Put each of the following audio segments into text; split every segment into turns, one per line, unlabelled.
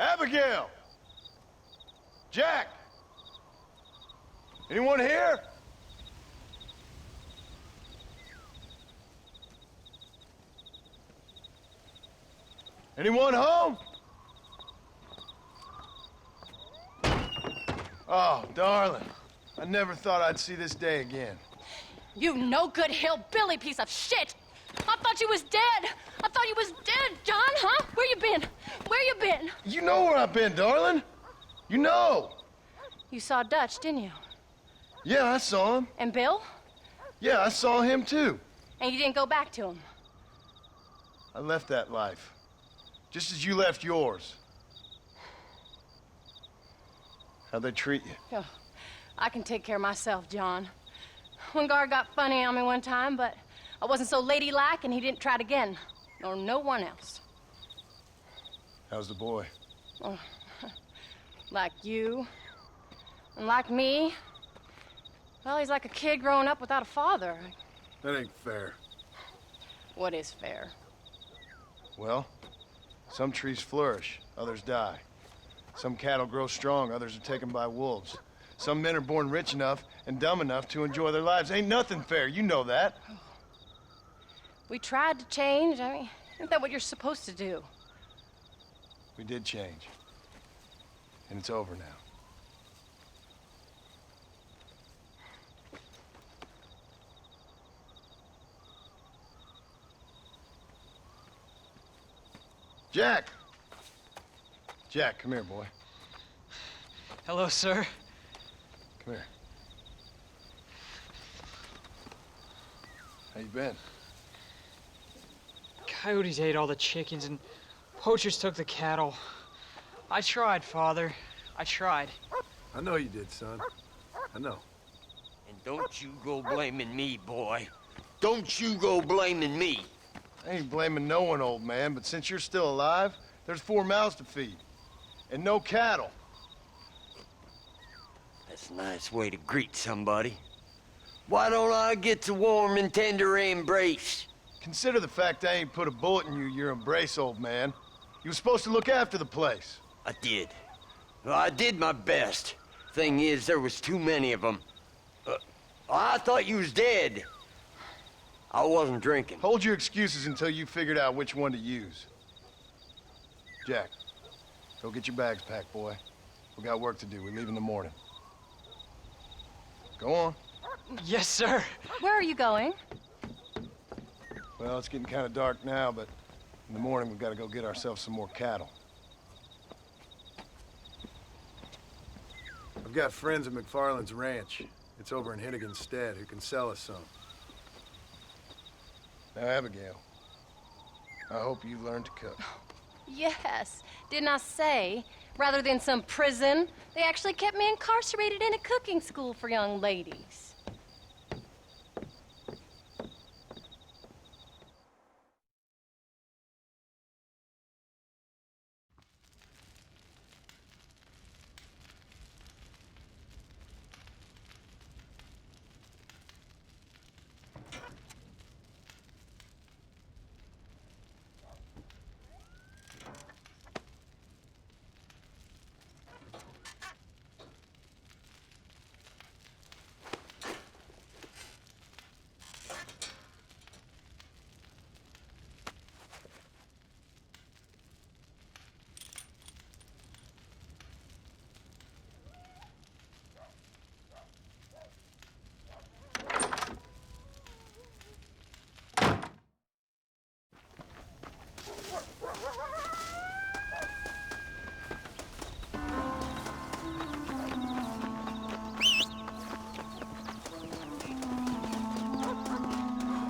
Abigail! Jack! Anyone here? Anyone home? Oh, darling. I never thought I'd see this day again.
You no-good hillbilly piece of shit! I thought you was dead! I thought you was dead, John, huh? Where you been? Where you been?
You know where I've been, darling. You know.
You saw Dutch, didn't you?
Yeah, I saw him.
And Bill?
Yeah, I saw him too.
And you didn't go back to him?
I left that life. Just as you left yours. How'd they treat you?
Oh, I can take care of myself, John. One guard got funny on me one time, but I wasn't so ladylike and he didn't try it again. Nor no one else.
How's the boy?
Oh, like you. And like me. Well, he's like a kid growing up without a father.
That ain't fair.
What is fair?
Well, some trees flourish, others die. Some cattle grow strong, others are taken by wolves. Some men are born rich enough and dumb enough to enjoy their lives. Ain't nothing fair, you know that.
We tried to change. I mean, isn't that what you're supposed to do?
We did change. And it's over now. Jack! Jack, come here, boy.
Hello, sir.
Come here. How you been?
Coyotes ate all the chickens and poachers took the cattle. I tried, Father. I tried.
I know you did, son. I know.
And don't you go blaming me, boy. Don't you go blaming me.
I ain't blaming no one, old man, but since you're still alive, there's 4 mouths to feed. And no cattle.
That's a nice way to greet somebody. Why don't I get the warm and tender embrace?
Consider the fact I ain't put a bullet in your embrace, old man. You were supposed to look after the place.
I did. Well, I did my best. Thing is, there was too many of them. I thought you was dead. I wasn't drinking.
Hold your excuses until you figured out which one to use. Jack, go get your bags packed, boy. We got work to do. We leave in the morning. Go on.
Yes, sir.
Where are you going?
Well, it's getting kind of dark now, but in the morning we've got to go get ourselves some more cattle. I've got friends at McFarland's ranch. It's over in Hennigan's stead who can sell us some. Now, Abigail, I hope you learned to cook.
Yes. Didn't I say, rather than some prison, they actually kept me incarcerated in a cooking school for young ladies.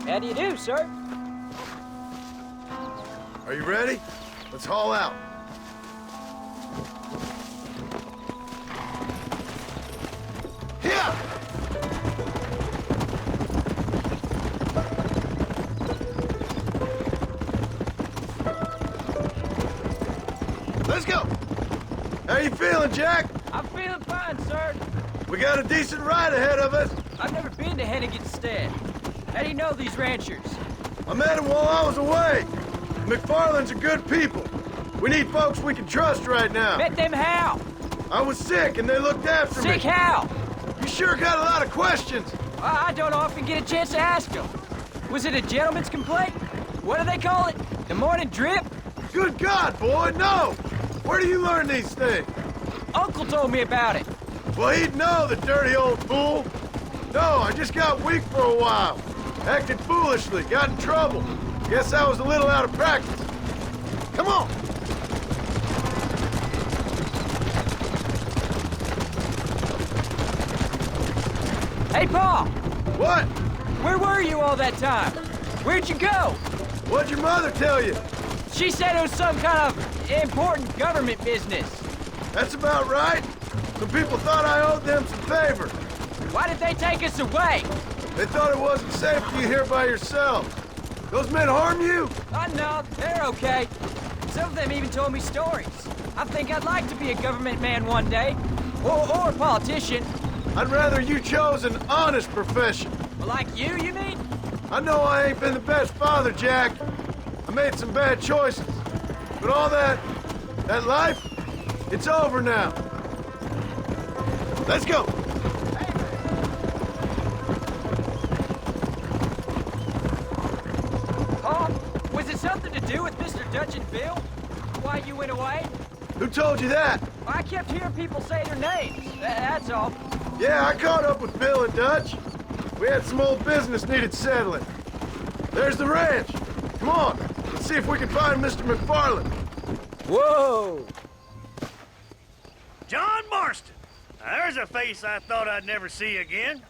How do you do, sir?
Are you ready? Let's haul out. Here! Let's go! How you feeling, Jack?
I'm feeling fine, sir.
We got a decent ride ahead of us.
I've never been to Hennigan's stead. How do you know these ranchers?
I met him while I was away. McFarland's are good people. We need folks we can trust right now.
Met them how?
I was sick and they looked after me.
Sick how?
You sure got a lot of questions.
I don't often get a chance to ask them. Was it a gentleman's complaint? What do they call it? The morning drip?
Good God, boy, no! Where do you learn these things?
Uncle told me about it.
Well, he'd know, the dirty old fool. No, I just got weak for a while. Acted foolishly, got in trouble. Guess I was a little out of practice. Come on!
Hey, Pa!
What?
Where were you all that time? Where'd you go?
What'd your mother tell you?
She said it was some kind of important government business.
That's about right. Some people thought I owed them some favor.
Why did they take us away?
They thought it wasn't safe for you here by yourself. Those men harm you?
No, they're okay. Some of them even told me stories. I think I'd like to be a government man one day. Or a politician.
I'd rather you chose an honest profession.
Like you mean?
I know I ain't been the best father, Jack. I made some bad choices. But all that life, it's over now. Let's go.
Pa, was it something to do with Mr. Dutch and Bill? Why you went away?
Who told you that?
I kept hearing people say their names. That's all.
Yeah, I caught up with Bill and Dutch. We had some old business needed settling. There's the ranch. Come on, let's see if we can find Mr. McFarland.
Whoa!
John Marston. Now, there's a face I thought I'd never see again.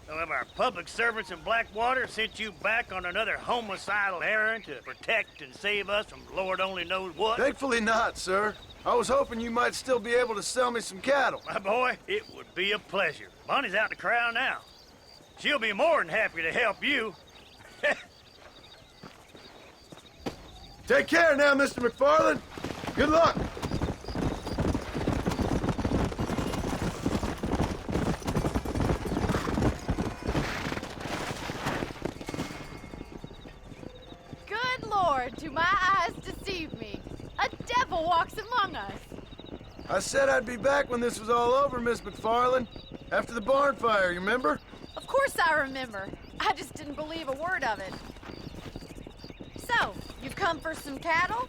Some of our public servants in Blackwater sent you back on another homicidal errand to protect and save us from Lord only knows what.
Thankfully not, sir. I was hoping you might still be able to sell me some cattle.
My boy, it would be a pleasure. Bonnie's out in the crowd now. She'll be more than happy to help you.
Take care now, Mr. McFarland. Good luck.
Good Lord, do my eyes deceive me? A devil walks among us.
I said I'd be back when this was all over, Miss McFarland. After the barn fire, you remember?
Of course I remember. I just didn't believe a word of it. So, you've come for some cattle?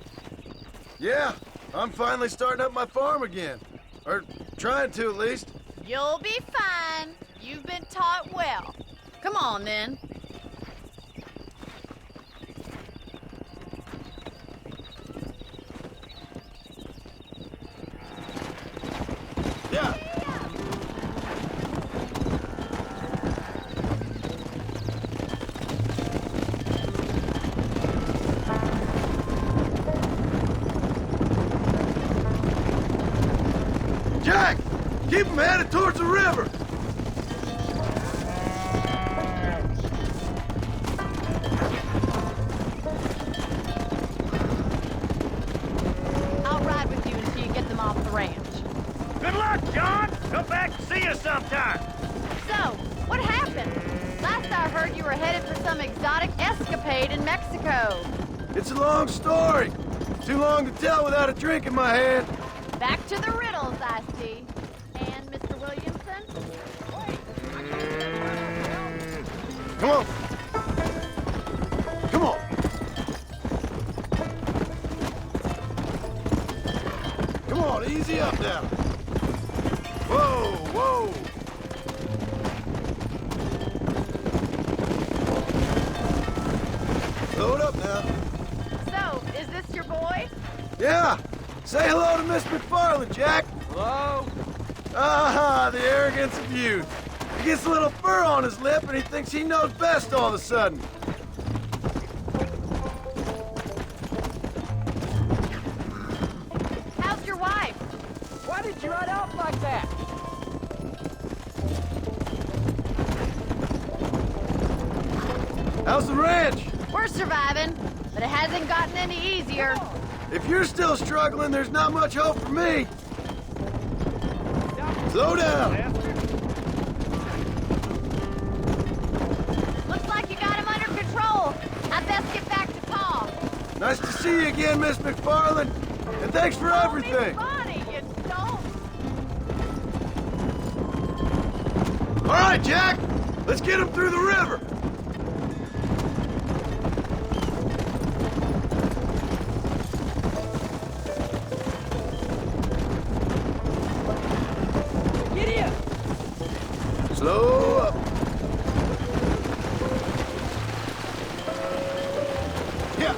Yeah, I'm finally starting up my farm again. Or trying to, at least.
You'll be fine. You've been taught well. Come on, then.
Yeah. Jack! Keep them headed towards the river!
I'll ride with you until you get them off the ranch.
Good luck, John. Come back and see us sometime.
So, what happened? Last I heard you were headed for some exotic escapade in Mexico.
It's a long story. Too long to tell without a drink in my hand.
Back to the riddles, I see. And Mr. Williamson?
Come on. Come on. Come on, easy up now. Whoa, whoa. Slow it up now.
So, is this your boy?
Yeah. Say hello to Miss McFarland, Jack.
Hello?
Ah, the arrogance of youth. He gets a little fur on his lip and he thinks he knows best all of a sudden.
How's your wife?
Why did you ride off like that?
How's the ranch?
We're surviving, but it hasn't gotten any easier.
If you're still struggling, there's not much hope for me. Slow down.
Looks like you got him under control. I'd best get back to Pa.
Nice to see you again, Miss McFarland. And thanks for everything!
Funny, you don't.
All right, Jack! Let's get him through the river!
Giddy up!
Slow up. Yeah.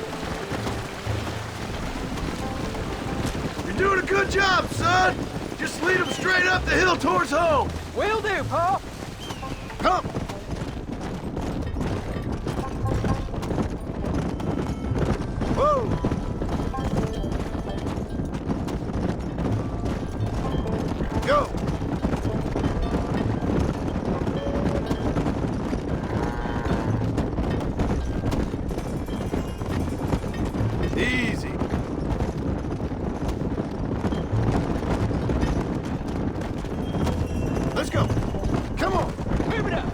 You're doing a good job, son! Just lead him straight up the hill towards home!
Will do, Paul.
Come! Whoa! Go! Easy. Let's go. Come on.
Move it up.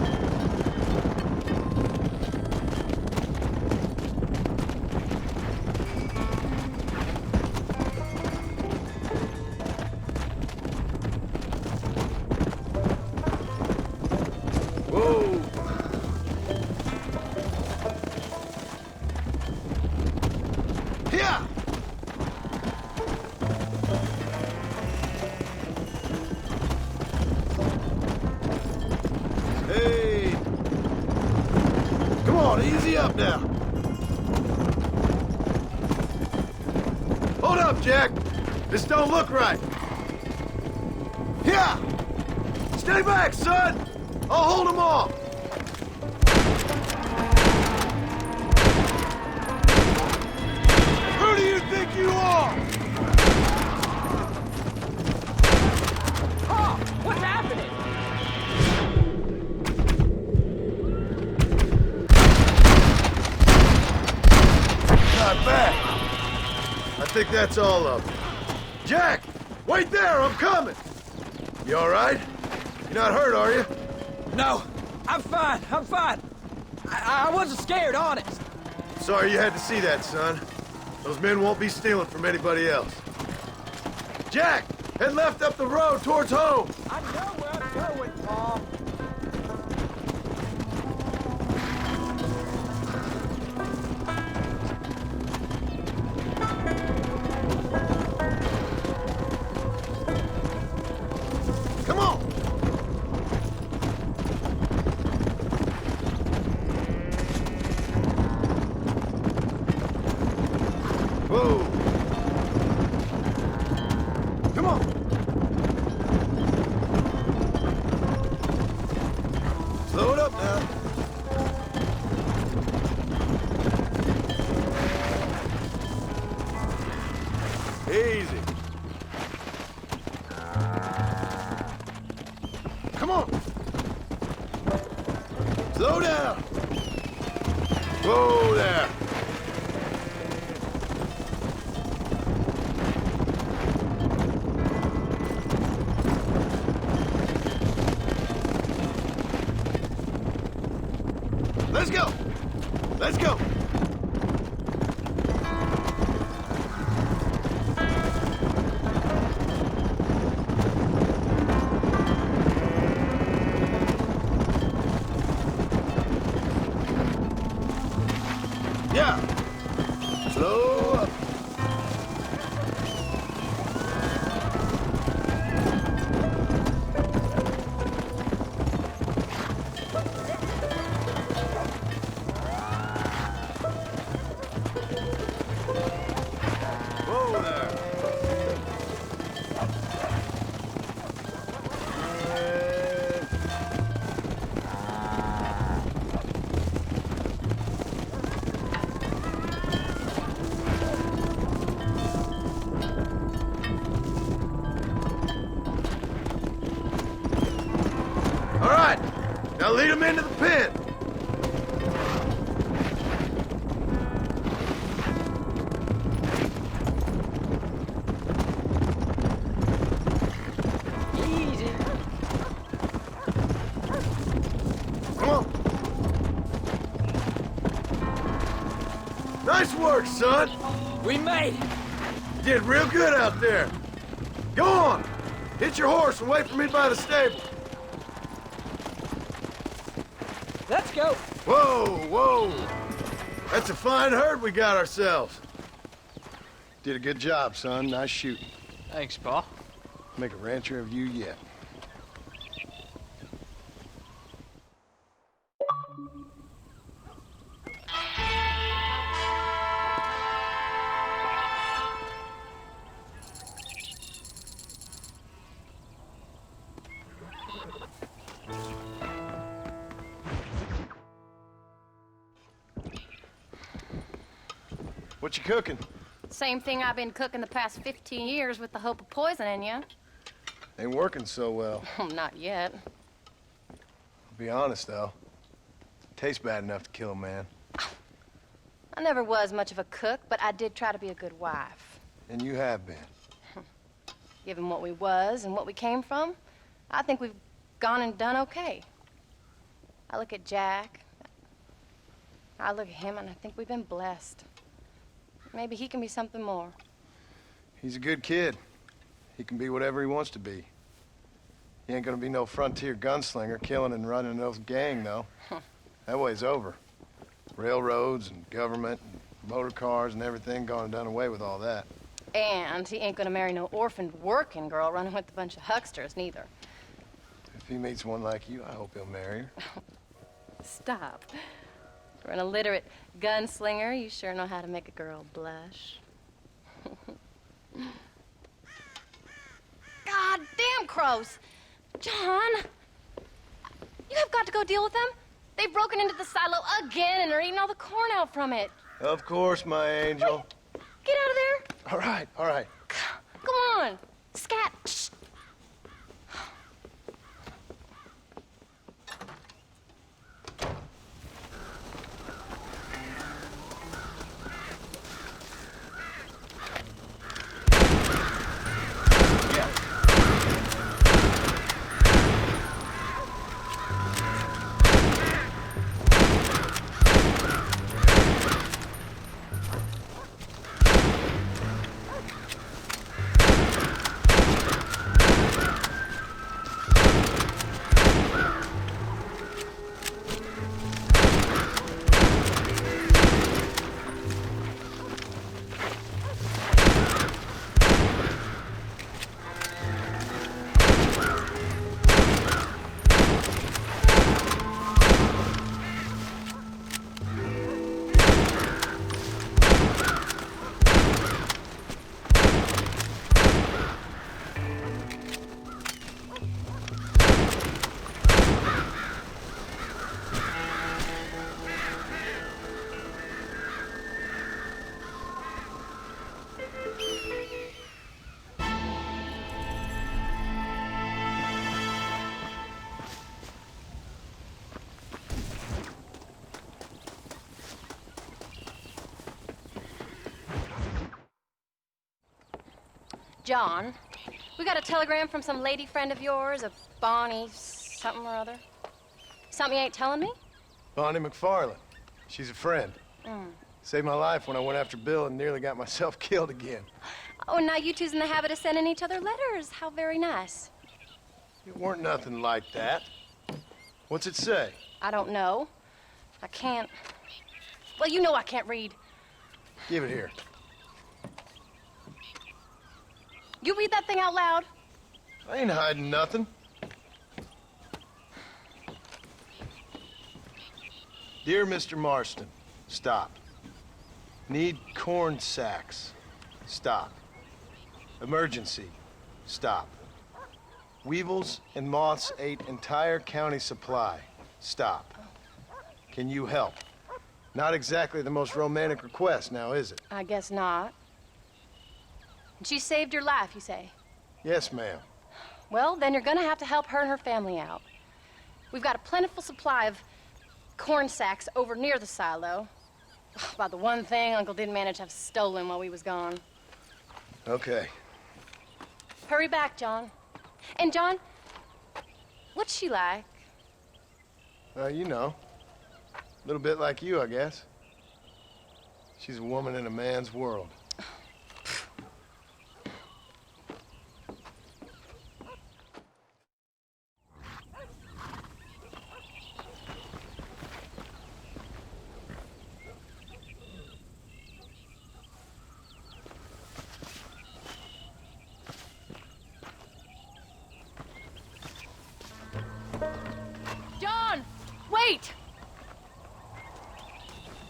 Whoa. Here. Hey. Come on, easy up now. Hold up, Jack. This don't look right. Here. Stay back, son. I'll hold him off. Who do you think you are?
Paul, what's happening?
Not bad. I think that's all of them. Jack, wait there. I'm coming. You all right? You're not hurt, are you?
No, I'm fine. I'm fine. I wasn't scared, honest.
Sorry you had to see that, son. Those men won't be stealing from anybody else. Jack, head left up the road towards home.
I know where I'm going, Paul.
Come on. Whoa. Come on. Slow it up now. Easy. Come on. Slow down. Whoa there. Let's go. Let's go. Yeah. Slow up. Whoa there. All right, now lead him into the pen.
Easy.
Come on. Nice work, son.
We made it.
did real good out there. Go on! Hit your horse and wait for me by the stable.
Let's go.
Whoa, whoa! That's a fine herd we got ourselves. Did a good job, son. Nice shooting.
Thanks, Pa.
Make a rancher of you yet. What you cooking?
Same thing I've been cooking the past 15 years with the hope of poisoning you.
Ain't working so well.
Not yet.
I'll be honest, though. Tastes bad enough to kill a man.
I never was much of a cook, but I did try to be a good wife.
And you have been.
Given what we was and what we came from, I think we've gone and done okay. I look at Jack. I look at him, and I think we've been blessed. Maybe he can be something more.
He's a good kid. He can be whatever he wants to be. He ain't gonna be no frontier gunslinger killing and running no gang, though. That way's over. Railroads and government and motor cars and everything gone and done away with all that.
And he ain't gonna marry no orphaned working girl running with a bunch of hucksters, neither.
If he meets one like you, I hope he'll marry her.
Stop. For an illiterate gunslinger, you sure know how to make a girl blush. God damn crows! John! You have got to go deal with them. They've broken into the silo again and are eating all the corn out from it.
Of course, my angel.
Get out of there!
All right, all right.
Come on! Scat! Shh. John, we got a telegram from some lady friend of yours, a Bonnie something or other. Something you ain't telling me?
Bonnie McFarland. She's a friend. Saved my life when I went after Bill and nearly got myself killed again.
Oh, and now you two's in the habit of sending each other letters. How very nice.
It weren't nothing like that. What's it say?
I don't know. I can't. Well, you know I can't read.
Give it here.
You read that thing out loud?
I ain't hiding nothing. Dear Mr. Marston, stop. Need corn sacks. Stop. Emergency. Stop. Weevils and moths ate entire county supply. Stop. Can you help? Not exactly the most romantic request now, is it?
I guess not. She saved your life, you say?
Yes, ma'am.
Well, then you're gonna have to help her and her family out. We've got a plentiful supply of corn sacks over near the silo. About the one thing Uncle didn't manage to have stolen while we was gone.
Okay.
Hurry back, John. And John, what's she like?
You know. A little bit like you, I guess. She's a woman in a man's world.
Wait!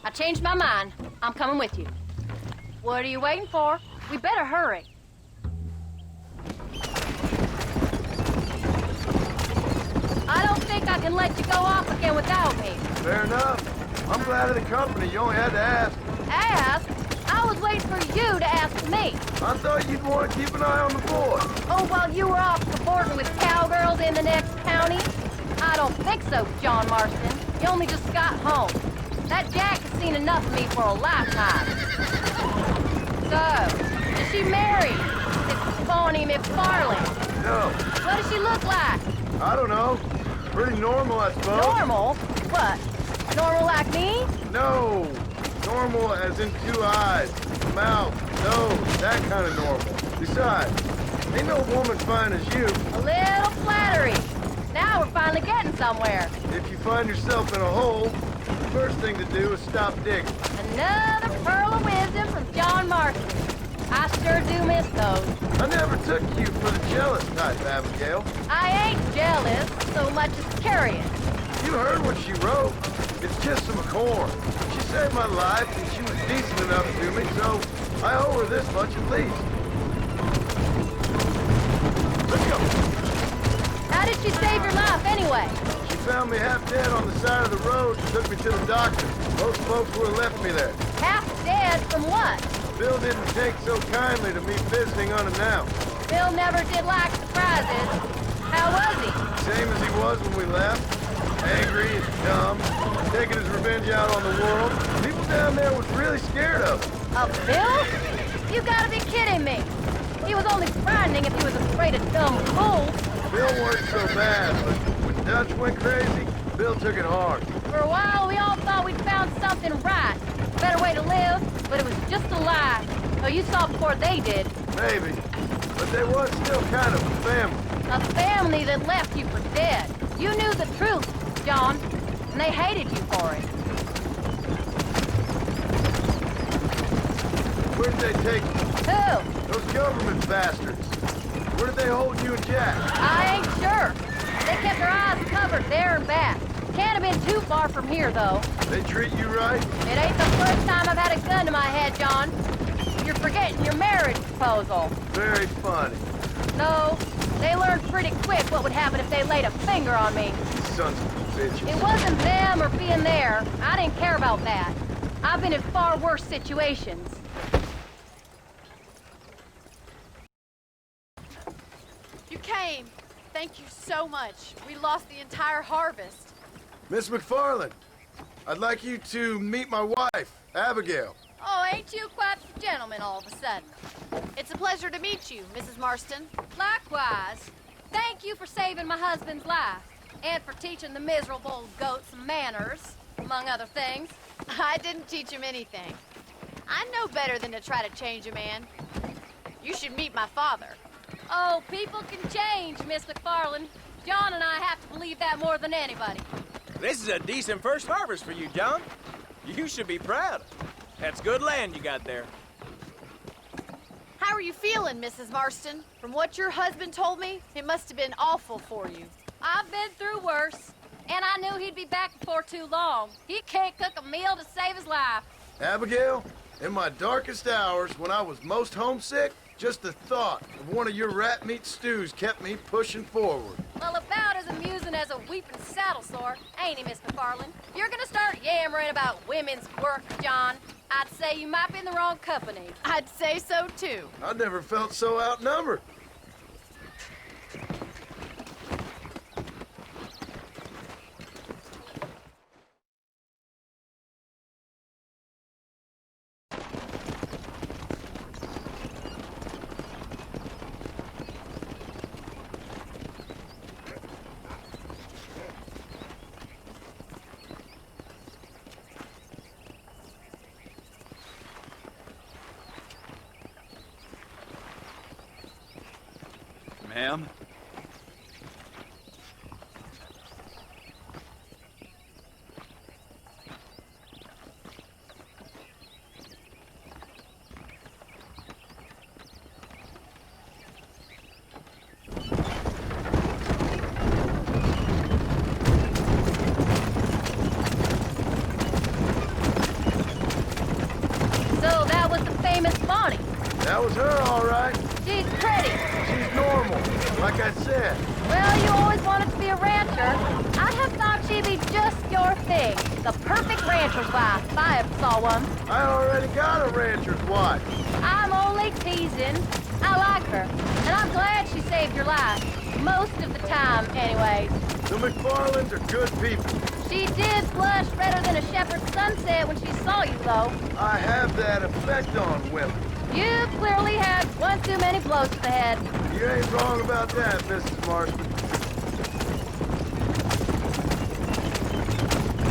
I changed my mind. I'm coming with you. What are you waiting for? We better hurry. I don't think I can let you go off again without me.
Fair enough. I'm glad of the company. You only had to ask.
Ask? I was waiting for you to ask me.
I thought you'd want to keep an eye on the boy.
Oh, while you were off cavorting with cowgirls in the next county? I don't think so, John Marston. You only just got home. That Jack has seen enough of me for a lifetime. So, is she married? This phony McFarland?
No,
What does she look like?
I don't know. Pretty normal, I suppose.
Normal? What? Normal like me?
No. Normal as in 2 eyes, mouth, nose, that kind of normal. Besides, ain't no woman fine as you.
A little flattery. Now we're finally getting somewhere.
If you find yourself in a hole, the first thing to do is stop digging.
Another pearl of wisdom from John Marston. I sure do miss those.
I never took you for the jealous type, Abigail.
I ain't jealous so much as curious.
You heard what she wrote. It's just some corn. She saved my life, and she was decent enough to me, so I owe her this much at least. Let's go.
How did she save your life anyway?
She found me half dead on the side of the road and took me to the doctor. Most folks would have left me there.
Half dead from what?
Bill didn't take so kindly to me visiting unannounced.
Bill never did like surprises. How was he?
Same as he was when we left. Angry and dumb, taking his revenge out on the world. People down there was really scared of him.
Of Bill? You gotta be kidding me. He was only frightening if he was afraid of dumb fools.
Bill weren't so bad, but when Dutch went crazy, Bill took it hard.
For a while, we all thought we'd found something right. A better way to live, but it was just a lie. Oh, you saw before they did.
Maybe. But they was still kind of a family.
A family that left you for dead. You knew the truth, John, and they hated you for it.
Where'd they take you?
Who?
Those government bastards. Where did they hold you and Jack?
I ain't sure. They kept their eyes covered there and back. Can't have been too far from here, though.
They treat you right?
It ain't the first time I've had a gun to my head, John. You're forgetting your marriage proposal.
Very funny.
No, they learned pretty quick what would happen if they laid a finger on me.
Sons of bitches.
It wasn't them or being there. I didn't care about that. I've been in far worse situations.
You came. Thank you so much. We lost the entire harvest.
Miss McFarland, I'd like you to meet my wife, Abigail.
Oh, ain't you quite the gentleman all of a sudden?
It's a pleasure to meet you, Mrs. Marston.
Likewise. Thank you for saving my husband's life. And for teaching the miserable goat some manners, among other things.
I didn't teach him anything. I know better than to try to change a man. You should meet my father.
Oh, people can change, Miss McFarland. John and I have to believe that more than anybody.
This is a decent first harvest for you, John. You should be proud. That's good land you got there.
How are you feeling, Mrs. Marston? From what your husband told me, it must have been awful for you.
I've been through worse, and I knew he'd be back before too long. He can't cook a meal to save his life.
Abigail, in my darkest hours, when I was most homesick, just the thought of one of your rat meat stews kept me pushing forward.
Well, about as amusing as a weeping saddle sore, ain't he, Miss McFarland? You're gonna start yammering about women's work, John. I'd say you might be in the wrong company.
I'd say so, too.
I never felt so outnumbered.
Ma'am?
Miss Bonnie.
That was her, all right.
She's pretty.
She's normal, like I said.
Well, you always wanted to be a rancher. I'd have thought she'd be just your thing. The perfect rancher's wife, if I ever saw one.
I already got a rancher's wife.
I'm only teasing. I like her, and I'm glad she saved your life. Most of the time, anyways.
The McFarlands are good people.
She did blush redder than a shepherd's sunset when she saw you, though.
I have that effect on women.
You clearly had one too many blows to the head.
You ain't wrong about that, Mrs. Marston.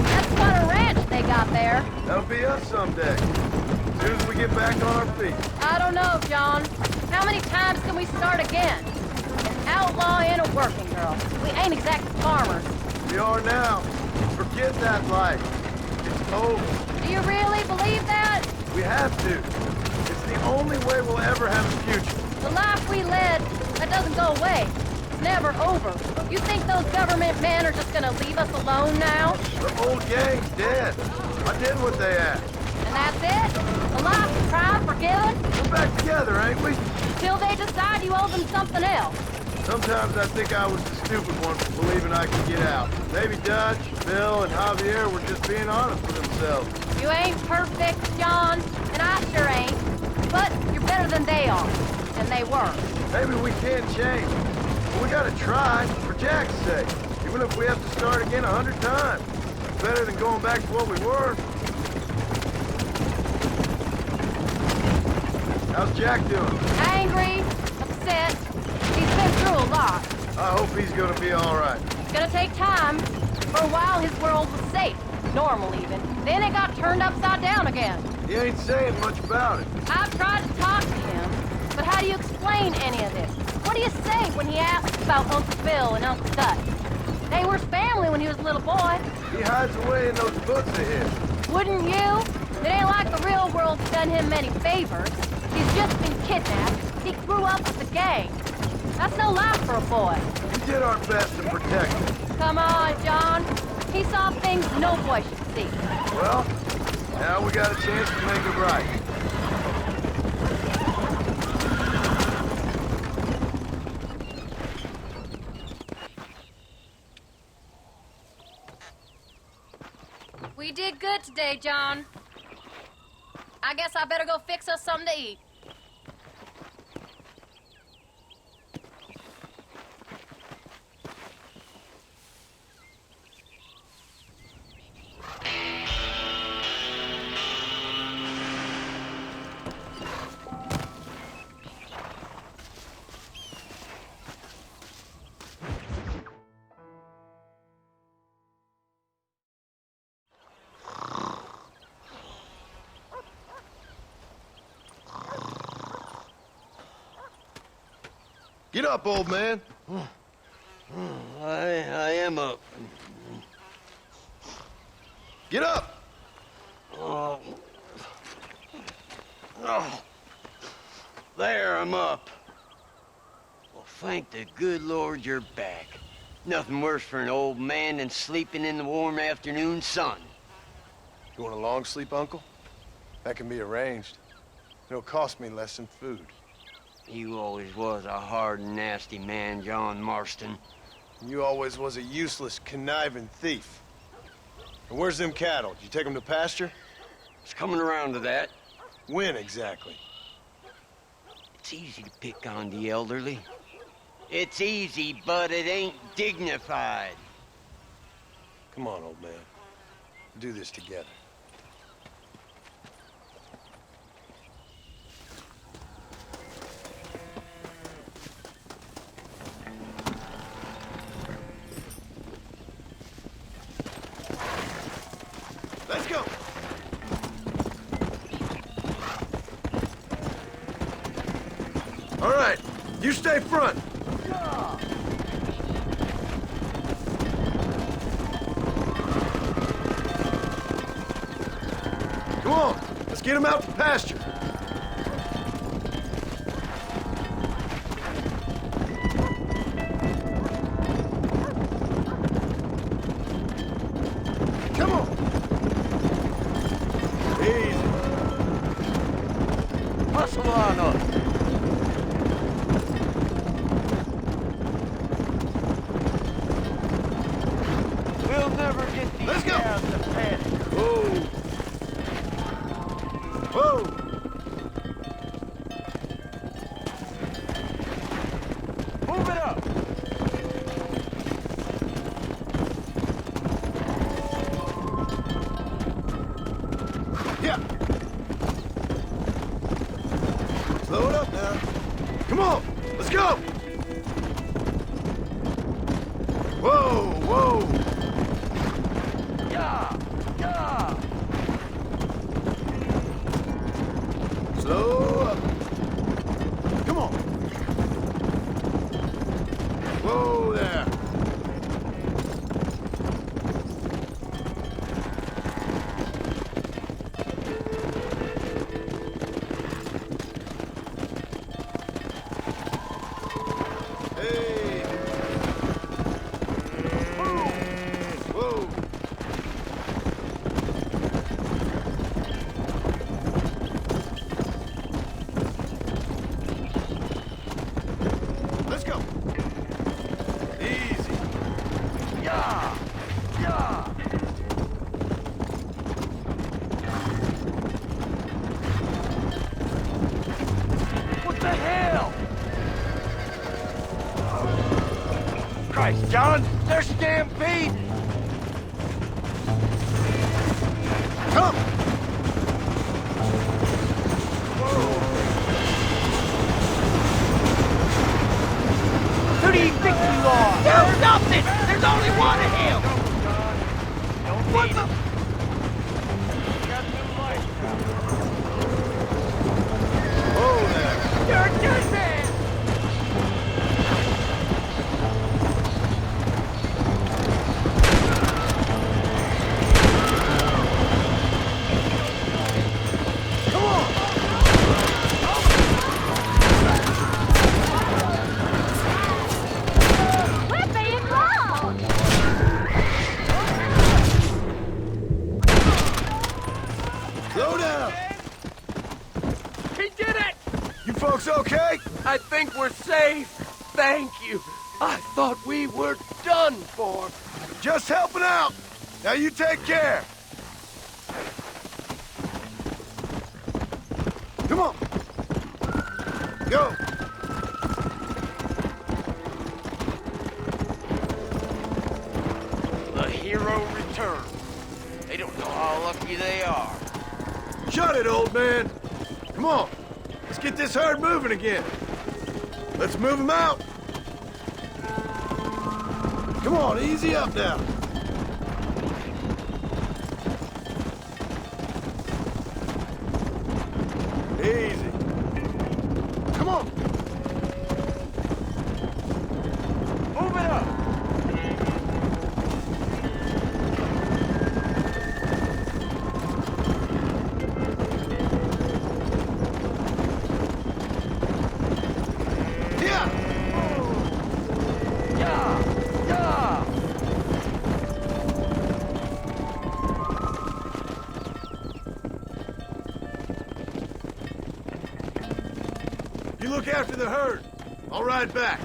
That's quite a ranch they got there.
That'll be us someday. As soon as we get back on our feet.
I don't know, John. How many times can we start again? An outlaw and a working girl. We ain't exactly farmers.
We are now. Forget that life. It's over.
Do you really believe that?
We have to. It's the only way we'll ever have a future.
The life we led, that doesn't go away. It's never over. You think those government men are just gonna leave us alone now?
The old gang's dead. I did what they asked.
And that's it? A life tried, forgiven?
We're back together, ain't we?
Till they decide you owe them something else.
Sometimes I think I was the stupid one for believing I could get out. Maybe Dutch, Bill, and Javier were just being honest with themselves.
You ain't perfect, John, and I sure ain't. But you're better than they are. And they were.
Maybe we can change. But we gotta try, for Jack's sake. Even if we have to start again 100 times. It's better than going back to what we were. How's Jack doing?
Angry, upset. He's been through a lot.
I hope he's gonna be all right.
It's gonna take time. For a while, his world was safe. Normal, even. Then it got turned upside down again.
He ain't saying much about it.
I've tried to talk to him, but how do you explain any of this? What do you say when he asks about Uncle Phil and Uncle Dutch? They were family when he was a little boy.
He hides away in those books of his.
Wouldn't you? It ain't like the real world's done him many favors. He's just been kidnapped. He grew up with the gang. That's no life for a boy.
We did our best to protect him.
Come on, John. He saw things no boy should see.
Well, now we got a chance to make it right.
We did good today, John. I guess I better go fix us something to eat.
Get up, old man.
I am up.
Get up!
Oh. Oh. There, I'm up. Well, thank the good Lord you're back. Nothing worse for an old man than sleeping in the warm afternoon sun.
You want a long sleep, Uncle? That can be arranged. It'll cost me less than food.
You always was a hard and nasty man, John Marston.
You always was a useless, conniving thief. And where's them cattle? Did you take them to pasture?
It's coming around to that.
When exactly?
It's easy to pick on the elderly. It's easy, but it ain't dignified.
Come on, old man. We'll do this together. Let's go! All right, you stay front. Come on, let's get him out to pasture. Come on. Easy.
Hustle on up. We'll never get these
Let's go.
guys to panic.
Whoa! Whoa!
Move it up.
Yeah! Slow it up now. Come on! Let's go! Whoa! Whoa!
Yeah, yeah.
Slow up. Come on. Whoa there. Hey. Whoa. Let's go. Easy.
Yeah, yeah. What the hell? Christ, John, they're stampeding.
Come.
Who do you think you are? Do something! There's only one of him! What the?
Whoa there.
You're a good man!
Come on.
We're being robbed!
Slow down.
He did it!
You folks okay?
I think we're safe. Thank you. I thought we were done for.
Just helping out. Now you take care. Come on. Go.
The hero returns. They don't know how lucky they are.
Shut it, old man. Come on. Let's get this herd moving again. Let's move them out. Come on, easy up now. Easy. Come on.
Move it up.
Yeah.
Yeah, yeah.
You look after the herd. I'll ride back.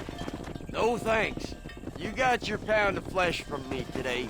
No thanks. You got your pound of flesh from me today.